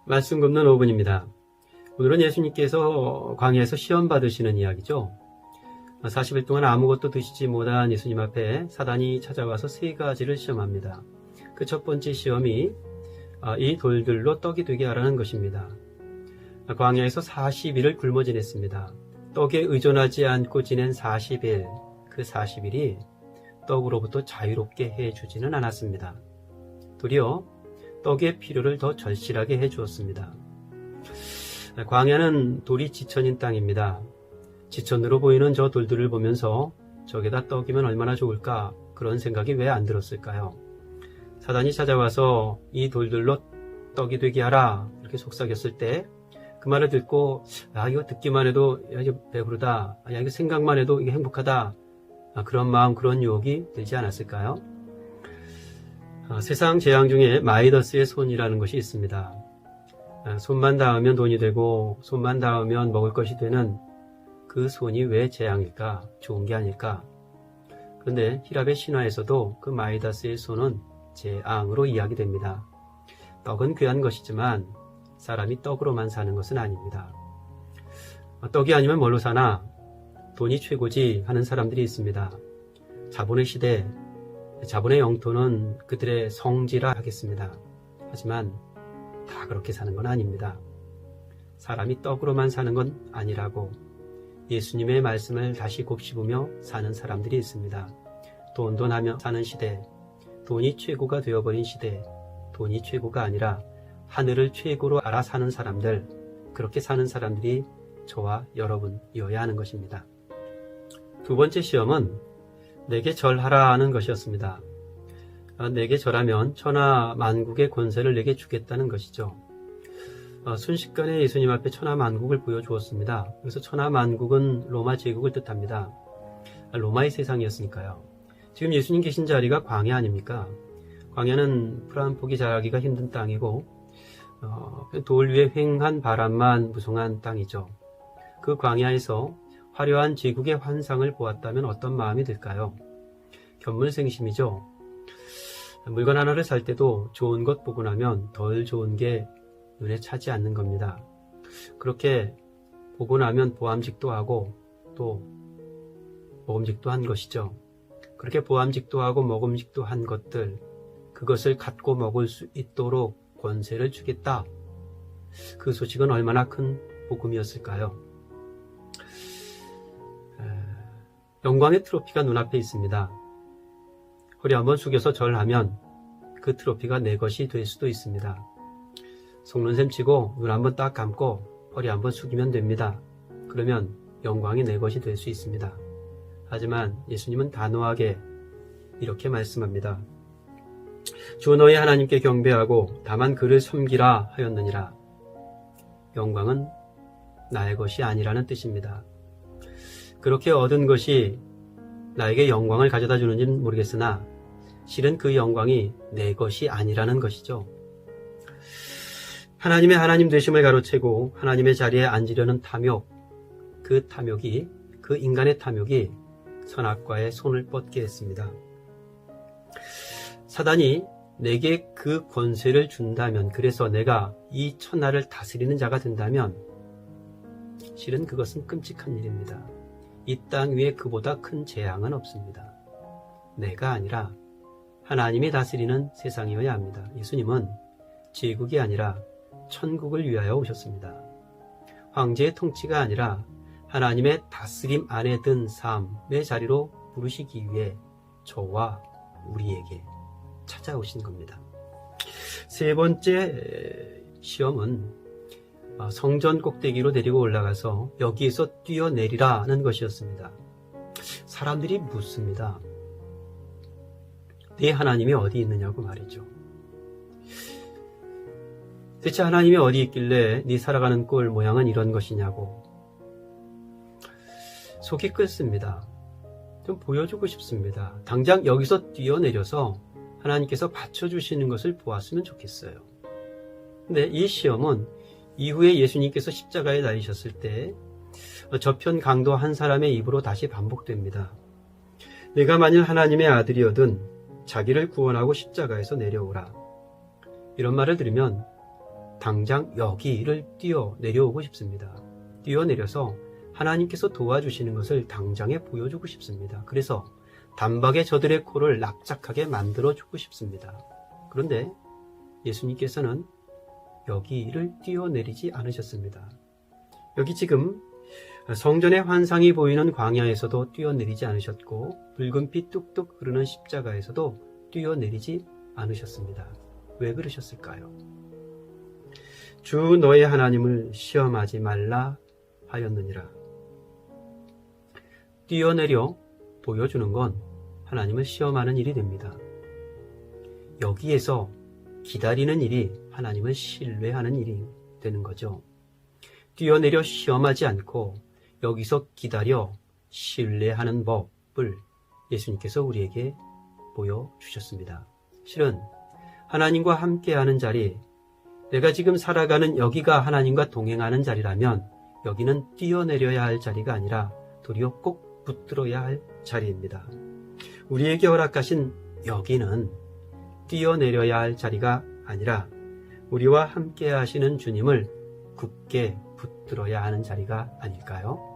말씀 굽는 5분입니다. 오늘은 예수님께서 광야에서 시험 받으시는 이야기죠. 40일 동안 아무것도 드시지 못한 예수님 앞에 사단이 찾아와서 세 가지를 시험합니다. 그 첫 번째 시험이 이 돌들로 떡이 되게 하라는 것입니다. 광야에서 40일을 굶어 지냈습니다. 떡에 의존하지 않고 지낸 40일, 그 40일이 떡으로부터 자유롭게 해주지는 않았습니다. 도리어 떡의 필요를 더 절실하게 해주었습니다. 광야는 돌이 지천인 땅입니다. 지천으로 보이는 저 돌들을 보면서 저게다 떡이면 얼마나 좋을까, 그런 생각이 왜 안 들었을까요? 사단이 찾아와서 이 돌들로 떡이 되게 하라, 이렇게 속삭였을 때 그 말을 듣고 이거 듣기만 해도 이거 배부르다, 이거 생각만 해도 이게 행복하다, 그런 마음, 그런 유혹이 들지 않았을까요? 세상 재앙 중에 마이더스의 손이라는 것이 있습니다. 손만 닿으면 돈이 되고 손만 닿으면 먹을 것이 되는 그 손이 왜 재앙일까? 좋은 게 아닐까? 그런데 히랍의 신화에서도 그 마이다스의 손은 재앙으로 이야기됩니다. 떡은 귀한 것이지만 사람이 떡으로만 사는 것은 아닙니다. 떡이 아니면 뭘로 사나? 돈이 최고지 하는 사람들이 있습니다. 자본의 시대, 자본의 영토는 그들의 성지라 하겠습니다. 하지만 다 그렇게 사는 건 아닙니다. 사람이 떡으로만 사는 건 아니라고 예수님의 말씀을 다시 곱씹으며 사는 사람들이 있습니다. 돈하며 사는 시대, 돈이 최고가 되어버린 시대, 돈이 최고가 아니라 하늘을 최고로 알아 사는 사람들, 그렇게 사는 사람들이 저와 여러분이어야 하는 것입니다. 두 번째 시험은 내게 절하라 하는 것이었습니다. 내게 절하면 천하 만국의 권세를 내게 주겠다는 것이죠. 순식간에 예수님 앞에 천하 만국을 보여주었습니다. 그래서 천하 만국은 로마 제국을 뜻합니다. 로마의 세상이었으니까요. 지금 예수님 계신 자리가 광야 아닙니까? 광야는 풀 한 포기 자라기가 힘든 땅이고 돌 위에 휑한 바람만 무성한 땅이죠. 그 광야에서 화려한 제국의 환상을 보았다면 어떤 마음이 들까요? 견물생심이죠. 물건 하나를 살 때도 좋은 것 보고 나면 덜 좋은 게 눈에 차지 않는 겁니다. 그렇게 보고 나면 보암직도 하고 또 먹음직도 한 것이죠. 그렇게 보암직도 하고 먹음직도 한 것들, 그것을 갖고 먹을 수 있도록 권세를 주겠다. 그 소식은 얼마나 큰 복음이었을까요? 영광의 트로피가 눈앞에 있습니다. 허리 한번 숙여서 절하면 그 트로피가 내 것이 될 수도 있습니다. 속는 셈 치고 눈 한번 딱 감고 허리 한번 숙이면 됩니다. 그러면 영광이 내 것이 될 수 있습니다. 하지만 예수님은 단호하게 이렇게 말씀합니다. 주 너희 하나님께 경배하고 다만 그를 섬기라 하였느니라. 영광은 나의 것이 아니라는 뜻입니다. 그렇게 얻은 것이 나에게 영광을 가져다 주는지는 모르겠으나 실은 그 영광이 내 것이 아니라는 것이죠. 하나님의 하나님 되심을 가로채고 하나님의 자리에 앉으려는 탐욕, 그 인간의 탐욕이 선악과의 손을 뻗게 했습니다. 사단이 내게 그 권세를 준다면, 그래서 내가 이 천하를 다스리는 자가 된다면 실은 그것은 끔찍한 일입니다. 이 땅 위에 그보다 큰 재앙은 없습니다. 내가 아니라 하나님이 다스리는 세상이어야 합니다. 예수님은 제국이 아니라 천국을 위하여 오셨습니다. 황제의 통치가 아니라 하나님의 다스림 안에 든 삶의 자리로 부르시기 위해 저와 우리에게 찾아오신 겁니다. 세 번째 시험은 성전 꼭대기로 데리고 올라가서 여기에서 뛰어내리라는 것이었습니다. 사람들이 묻습니다. 네 하나님이 어디 있느냐고 말이죠. 대체 하나님이 어디 있길래 네 살아가는 꼴 모양은 이런 것이냐고. 속이 끓습니다. 좀 보여주고 싶습니다. 당장 여기서 뛰어내려서 하나님께서 받쳐주시는 것을 보았으면 좋겠어요. 근데 이 시험은 이후에 예수님께서 십자가에 달리셨을 때 저편 강도 한 사람의 입으로 다시 반복됩니다. 내가 만일 하나님의 아들이거든 자기를 구원하고 십자가에서 내려오라. 이런 말을 들으면 당장 여기를 뛰어 내려오고 싶습니다. 뛰어내려서 하나님께서 도와주시는 것을 당장에 보여주고 싶습니다. 그래서 단박에 저들의 코를 납작하게 만들어주고 싶습니다. 그런데 예수님께서는 여기를 뛰어내리지 않으셨습니다. 여기 지금 성전의 환상이 보이는 광야에서도 뛰어내리지 않으셨고 붉은 피 뚝뚝 흐르는 십자가에서도 뛰어내리지 않으셨습니다. 왜 그러셨을까요? 주 너의 하나님을 시험하지 말라 하였느니라. 뛰어내려 보여주는 건 하나님을 시험하는 일이 됩니다. 여기에서 기다리는 일이 하나님을 신뢰하는 일이 되는 거죠. 뛰어내려 시험하지 않고 여기서 기다려 신뢰하는 법을 예수님께서 우리에게 보여주셨습니다. 실은 하나님과 함께하는 자리, 내가 지금 살아가는 여기가 하나님과 동행하는 자리라면 여기는 뛰어내려야 할 자리가 아니라 도리어 꼭 붙들어야 할 자리입니다. 우리에게 허락하신 여기는 뛰어내려야 할 자리가 아니라 우리와 함께 하시는 주님을 굳게 붙들어야 하는 자리가 아닐까요?